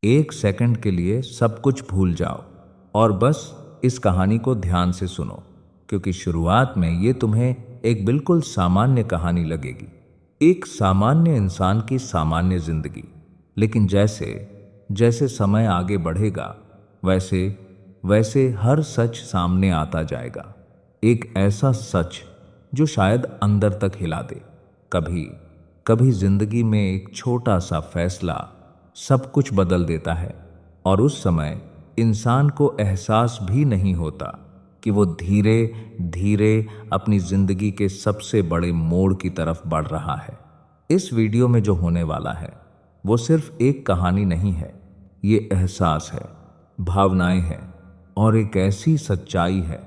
एक सेकंड के लिए सब कुछ भूल जाओ और बस इस कहानी को ध्यान से सुनो, क्योंकि शुरुआत में ये तुम्हें एक बिल्कुल सामान्य कहानी लगेगी। एक सामान्य इंसान की सामान्य जिंदगी। लेकिन जैसे जैसे समय आगे बढ़ेगा वैसे वैसे हर सच सामने आता जाएगा। एक ऐसा सच जो शायद अंदर तक हिला दे। कभी कभी जिंदगी में एक छोटा सा फैसला सब कुछ बदल देता है, और उस समय इंसान को एहसास भी नहीं होता कि वो धीरे धीरे अपनी जिंदगी के सबसे बड़े मोड़ की तरफ बढ़ रहा है। इस वीडियो में जो होने वाला है वो सिर्फ एक कहानी नहीं है, ये एहसास है, भावनाएं हैं और एक ऐसी सच्चाई है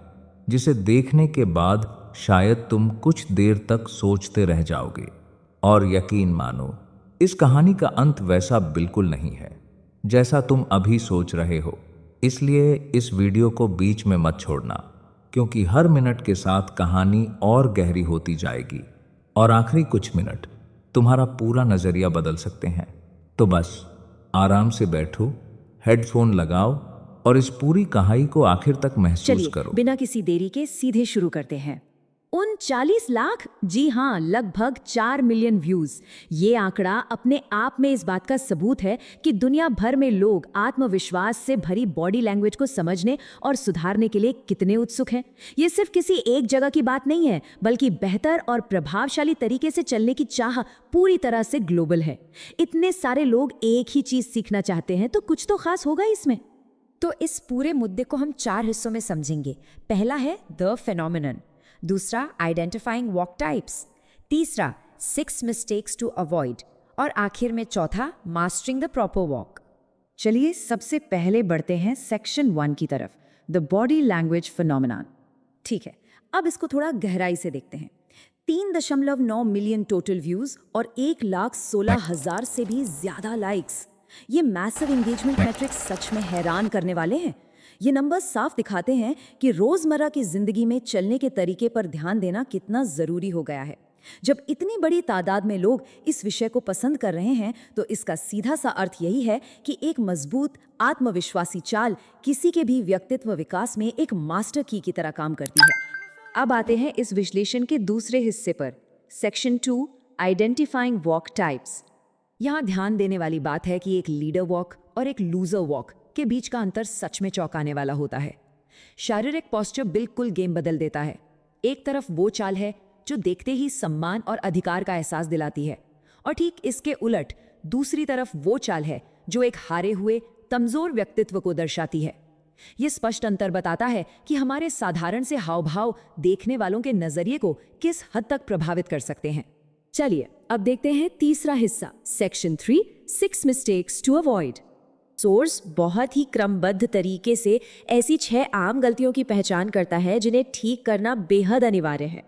जिसे देखने के बाद शायद तुम कुछ देर तक सोचते रह जाओगे। और यकीन मानो, इस कहानी का अंत वैसा बिल्कुल नहीं है जैसा तुम अभी सोच रहे हो। इसलिए इस वीडियो को बीच में मत छोड़ना, क्योंकि हर मिनट के साथ कहानी और गहरी होती जाएगी और आखिरी कुछ मिनट तुम्हारा पूरा नजरिया बदल सकते हैं। तो बस आराम से बैठो, हेडफोन लगाओ और इस पूरी कहानी को आखिर तक महसूस करो। बिना किसी देरी के सीधे शुरू करते हैं। 39 लाख, जी हाँ, लगभग 4 मिलियन व्यूज। ये आंकड़ा अपने आप में इस बात का सबूत है कि दुनिया भर में लोग आत्मविश्वास से भरी बॉडी लैंग्वेज को समझने और सुधारने के लिए कितने उत्सुक हैं। ये सिर्फ किसी एक जगह की बात नहीं है, बल्कि बेहतर और प्रभावशाली तरीके से चलने की चाह पूरी तरह से ग्लोबल है। इतने सारे लोग एक ही चीज सीखना चाहते हैं, तो कुछ तो खास होगा इसमें। तो इस पूरे मुद्दे को हम 4 हिस्सों में समझेंगे। पहला है द फेनोमेनन, दूसरा आइडेंटिफाइंग वॉक टाइप्स, तीसरा 6 मिस्टेक्स टू अवॉइड और आखिर में चौथा मास्टरिंग द प्रॉपर वॉक। चलिए सबसे पहले बढ़ते हैं सेक्शन 1 की तरफ, द बॉडी लैंग्वेज फिनोमेनन। ठीक है, अब इसको थोड़ा गहराई से देखते हैं। 3.9 मिलियन टोटल व्यूज और 1,16,000 से भी ज्यादा लाइक्स। ये मैसिव एंगेजमेंट मैट्रिक्स सच में हैरान करने वाले हैं। ये नंबर्स साफ दिखाते हैं कि रोजमर्रा की जिंदगी में चलने के तरीके पर ध्यान देना कितना जरूरी हो गया है। जब इतनी बड़ी तादाद में लोग इस विषय को पसंद कर रहे हैं, तो इसका सीधा सा अर्थ यही है कि एक मजबूत आत्मविश्वासी चाल किसी के भी व्यक्तित्व विकास में एक मास्टर की तरह काम करती है। अब आते हैं इस विश्लेषण के दूसरे हिस्से पर, सेक्शन 2, आइडेंटिफाइंग वॉक टाइप्स। यहाँ ध्यान देने वाली बात है कि एक लीडर वॉक और एक लूजर वॉक के बीच का अंतर सच में चौंकाने वाला होता है। शारीरिक पोस्चर बिल्कुल गेम बदल देता है। एक तरफ वो चाल है जो देखते ही सम्मान और अधिकार का एहसास दिलाती है, और ठीक इसके उलट दूसरी तरफ वो चाल है जो एक हारे हुए कमजोर व्यक्तित्व को दर्शाती है। ये स्पष्ट अंतर बताता है कि हमारे साधारण से हाव भाव देखने वालों के नजरिए को किस हद तक प्रभावित कर सकते हैं। चलिए अब देखते हैं तीसरा हिस्सा, section 3, 6 mistakes to avoid. Source बहुत ही क्रमबद्ध तरीके से ऐसी 6 आम गलतियों की पहचान करता है जिन्हें ठीक करना बेहद अनिवार्य है।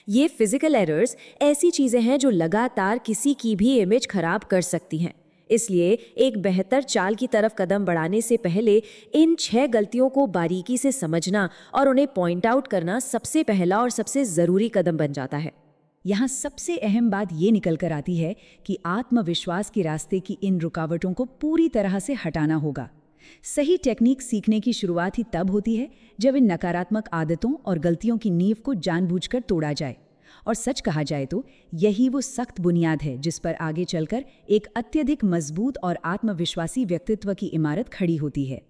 ये फिजिकल एरर्स ऐसी चीजें हैं जो लगातार किसी की भी इमेज खराब कर सकती हैं। इसलिए एक बेहतर चाल की तरफ कदम बढ़ाने से पहले इन 6 गलतियों को बारीकी से समझना और उन्हें पॉइंट आउट करना सबसे पहला और सबसे जरूरी कदम बन जाता है। यहाँ सबसे अहम बात ये निकल कर आती है कि आत्मविश्वास के रास्ते की इन रुकावटों को पूरी तरह से हटाना होगा। सही टेक्निक सीखने की शुरुआत ही तब होती है जब इन नकारात्मक आदतों और गलतियों की नींव को जानबूझकर तोड़ा जाए। और सच कहा जाए तो यही वो सख्त बुनियाद है जिस पर आगे चलकर एक अत्यधिक मजबूत और आत्मविश्वासी व्यक्तित्व की इमारत खड़ी होती है।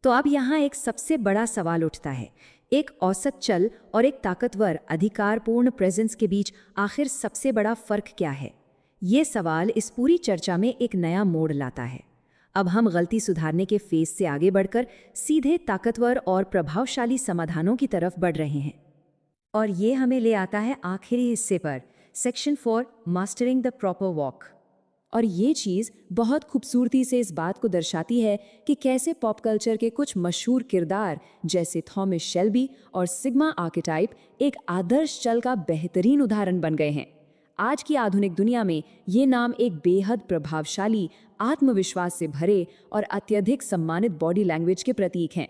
तो अब यहाँ एक सबसे बड़ा सवाल उठता है, एक औसत चल और एक ताकतवर अधिकारपूर्ण प्रेजेंस के बीच आखिर सबसे बड़ा फर्क क्या है? ये सवाल इस पूरी चर्चा में एक नया मोड़ लाता है। अब हम गलती सुधारने के फेज से आगे बढ़कर सीधे ताकतवर और प्रभावशाली समाधानों की तरफ बढ़ रहे हैं। और ये हमें ले आता है आखिरी हिस्से पर, section 4, mastering the proper walk. और ये चीज़ बहुत खूबसूरती से इस बात को दर्शाती है कि कैसे पॉप कल्चर के कुछ मशहूर किरदार जैसे थॉमस शेल्बी और सिग्मा आर्केटाइप एक आदर्श चल का बेहतरीन उदाहरण बन गए हैं। आज की आधुनिक दुनिया में ये नाम एक बेहद प्रभावशाली, आत्मविश्वास से भरे और अत्यधिक सम्मानित बॉडी लैंग्वेज के प्रतीक हैं।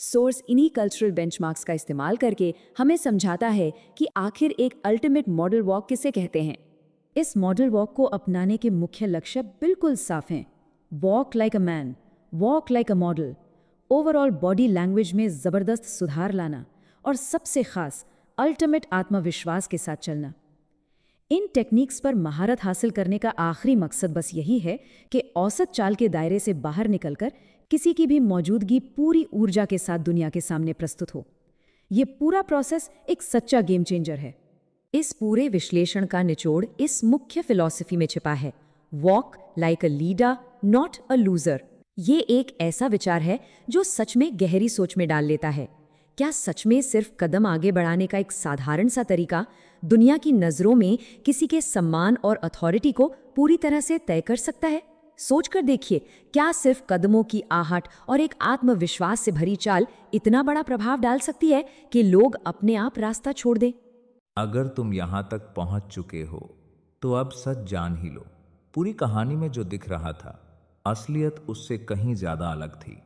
सोर्स इन्हीं कल्चरल बेंचमार्क्स का इस्तेमाल करके हमें समझाता है कि आखिर एक अल्टीमेट मॉडल वॉक किसे कहते हैं। इस मॉडल वॉक को अपनाने के मुख्य लक्ष्य बिल्कुल साफ हैं। Walk like a man, walk like a model, overall body language में ज़बरदस्त सुधार लाना और सबसे खास अल्टीमेट आत्मविश्वास के साथ चलना। इन टेक्निक्स पर महारत हासिल करने का आखिरी मकसद बस यही है कि औसत चाल के दायरे से बाहर निकलकर किसी की भी मौजूदगी पूरी ऊर्जा के साथ दुनिया के सामने प्रस्तुत हो। ये पूरा प्रोसेस एक सच्चा गेम चेंजर है। इस पूरे विश्लेषण का निचोड़ इस मुख्य फिलॉसफी में छिपा है, walk like a leader not a loser. ये एक ऐसा विचार है जो सच में गहरी सोच में डाल लेता है। क्या सच में सिर्फ कदम आगे बढ़ाने का एक साधारण सा तरीका दुनिया की नज़रों में किसी के सम्मान और अथॉरिटी को पूरी तरह से तय कर सकता है? सोचकर देखिए, क्या सिर्फ कदमों की आहट और एक आत्मविश्वास से भरी चाल इतना बड़ा प्रभाव डाल सकती है कि लोग अपने आप रास्ता छोड़ दें? अगर तुम यहाँ तक पहुँच चुके हो तो अब सच जान ही लो, पूरी कहानी में जो दिख रहा था असलियत उससे कहीं ज़्यादा अलग थी।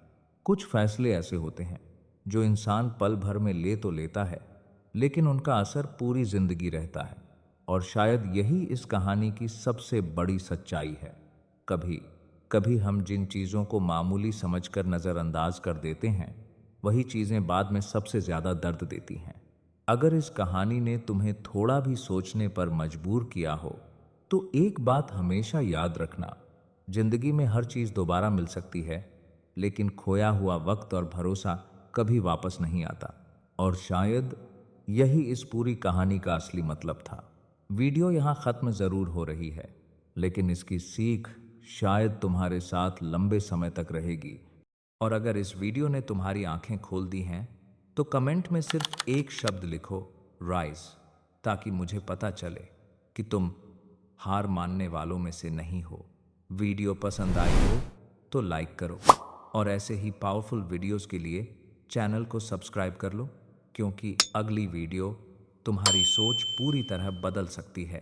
कुछ फैसले ऐसे होते हैं जो इंसान पल भर में ले तो लेता है, लेकिन उनका असर पूरी जिंदगी रहता है। और शायद यही इस कहानी की सबसे बड़ी सच्चाई है। कभी कभी हम जिन चीज़ों को मामूली समझकर नज़रअंदाज कर देते हैं, वही चीज़ें बाद में सबसे ज़्यादा दर्द देती हैं। अगर इस कहानी ने तुम्हें थोड़ा भी सोचने पर मजबूर किया हो, तो एक बात हमेशा याद रखना, जिंदगी में हर चीज़ दोबारा मिल सकती है, लेकिन खोया हुआ वक्त और भरोसा कभी वापस नहीं आता। और शायद यही इस पूरी कहानी का असली मतलब था। वीडियो यहाँ ख़त्म ज़रूर हो रही है, लेकिन इसकी सीख शायद तुम्हारे साथ लंबे समय तक रहेगी। और अगर इस वीडियो ने तुम्हारी आंखें खोल दी हैं, तो कमेंट में सिर्फ एक शब्द लिखो, राइज, ताकि मुझे पता चले कि तुम हार मानने वालों में से नहीं हो। वीडियो पसंद आई हो तो लाइक करो, और ऐसे ही पावरफुल वीडियोस के लिए चैनल को सब्सक्राइब कर लो, क्योंकि अगली वीडियो तुम्हारी सोच पूरी तरह बदल सकती है।